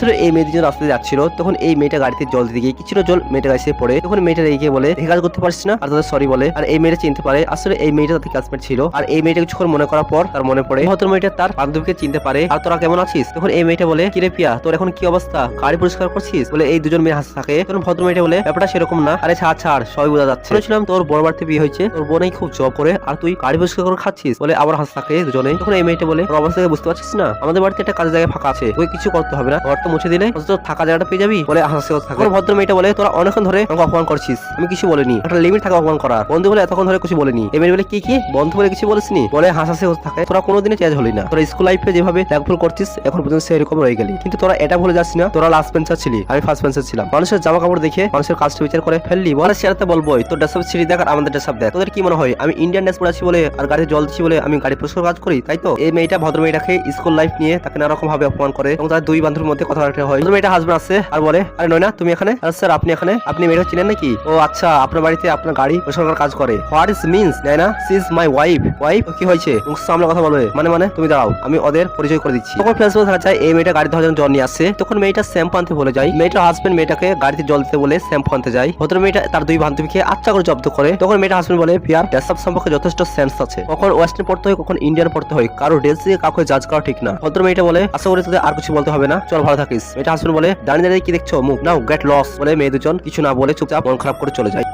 ধরে এই মেয়ে দুজন রাস্তায় যাচ্ছিল, তখন এই মেয়েটা গাড়িতে জল দিতে গিয়ে কিছুটা জল মেয়েটা গাছে পড়ে। তখন মেয়েটা রেগে বলে এই কাজ করতে পারছিস না, আর তাদের সরি বলে। আর এই মেয়েটা চিনতে পারে আসলে এই মেয়েটা তাদের ক্লাসমেট ছিল। আর এই মেয়েটা কিছুক্ষণ মনে করার পর তার মনে পড়ে ভদ্র মেয়েটা তার বান্ধবীকে চিনতে পারে। আর তোরা কেমন আছিস? তখন এই মেয়েটা বলে কিরে পিয়া, তোর এখন কি অবস্থা, গাড়ি পরিষ্কার করছিস? বলে এই দুজন মেয়ে হাসতে থাকে। তখন ভদ্র মেয়েটা বলে ব্যাপারটা সেরকম না, আরে ছাড় ছাড়, সবাই বোঝা যাচ্ছে। শুনেছিলাম তোর বড় বাড়িতে বিয়ে হয়েছে, তোর বোনই খুব জব করে, আর তুই গাড়ি পরিষ্কার করে খাচ্ছিস। বলে আবার হাসতে থাকে দুজনেই। তখন এই মেয়েটা বলে তোর অবস্থা বুঝতে পারছিস না, আমাদের বাড়িতে একটা কাজের জায়গা ফাঁকা আছে, ওই কিছু করতে হবে না, ঘরটা মুছে দিলে তোর থাকা জায়গাটা পেয়ে যাবি। বলে হাসতে থাকে। ভদ্র মেয়েটা বলে তোরা অনেকক্ষণ ধরে আমাকে অপমান করছিস, আমি কিছু বলিনি, একটা লিমিট থাকে অপমান করার। বন্ধু বলে এতক্ষণ ধরে কিছু বলিনি। এই মেয়ে বলে কি বন্ধু বলে কিছু বলিসনি? বলে হাসতে থাকে। তোরা কোনোদিনই চেঞ্জ হলি না, তোরা স্কুল লাইফে যেভাবে ল্যাগফুল করছিস এখন পর্যন্ত সেরকম রয়ে গেলি। কিন্তু তোরা এটা ভুলে যাচ্ছিস না তোরা লাস্ট বেঞ্চার ছিলি, আমি ফার্স্ট বেঞ্চার ছিলাম। মানুষের জামা কাপড় দেখে মানুষের কাজটা বিচার করে ফেললি। বলে সেরাতে বলবোই তোর ড্রেস আপ ছিঁড়ি দেখ আর আমাদের ড্রেস আপ দেখ। তোদের কি মনে হয় আমি ইন্ডিয়ান ড্রেস পরে আছি বলে আর গাড়িতে জল দিচ্ছি বলে আমি গাড়ি পরিষ্কার কাজ করি, তাই তো? এই মেয়েটা ভদ্র মেয়েটাকে স্কুল লাইফ নিয়ে তাকে নানারকম ভাবে অপমান করে এবং তার দুই বান্ধবীর মধ্যে কথাবার্তা হয়। ভদ্র মেয়েটা হাসবেন্ড আসে আর বলে আরে নয় না তুমি এখানে? আর স্যার আপনি এখানে? আপনি মেয়েটা চিনেন নাকি? ও আচ্ছা, আপনার বাড়িতে আপনার গাড়ি পরিষ্কার কাজ করে। What is means? নয় না she is my wife. Wife কি হয়েছে? মুখ সামনে কথা বলবে। মানে তুমি দাঁড়াও, আমি ওদের পরিচয় করে দিচ্ছি। তখন প্রিন্সিপাল দেখা যায় এই মেয়েটা গাড়ি ধরার জন্য জল নিয়ে আসছে। তখন মেয়েটা শ্যাম্পু আনতে ভুলে যায়। মেয়েটার হাজবেন্ড মেয়েটাকে গাড়িতে জল দিতে বলে শ্যাম্পু আনতে যায়। ভদ্র মেয়েটা তার দুই বান্ধবীকে আচ্ছা করে জব্দ করে। তখন মেয়েটা হাজবেন্ড বলে পিয়ার ড্রেস আপ সম্পর্কে যথেষ্ট সেন্স আছে, কখন ওয়েস্টার্ন পড়তে হয় কখন ইন্ডিয়ান পড়তে হয়, কারো ড্রেস দিয়ে কাউকে জাজ করা ঠিক না। ভদ্র মেয়েটা বলে আশা করি তোদের আর কিছু বলতে হবে না, চল ভালো থাকিস। মেয়েটা হাজবেন্ড বলে দাঁড়িয়ে দাঁড়িয়ে কি দেখছো, মুখ নাও, গেট লস। বলে মেয়ে দুজন কিছু না বলে চুপচাপ মন খারাপ করে চলে যায়।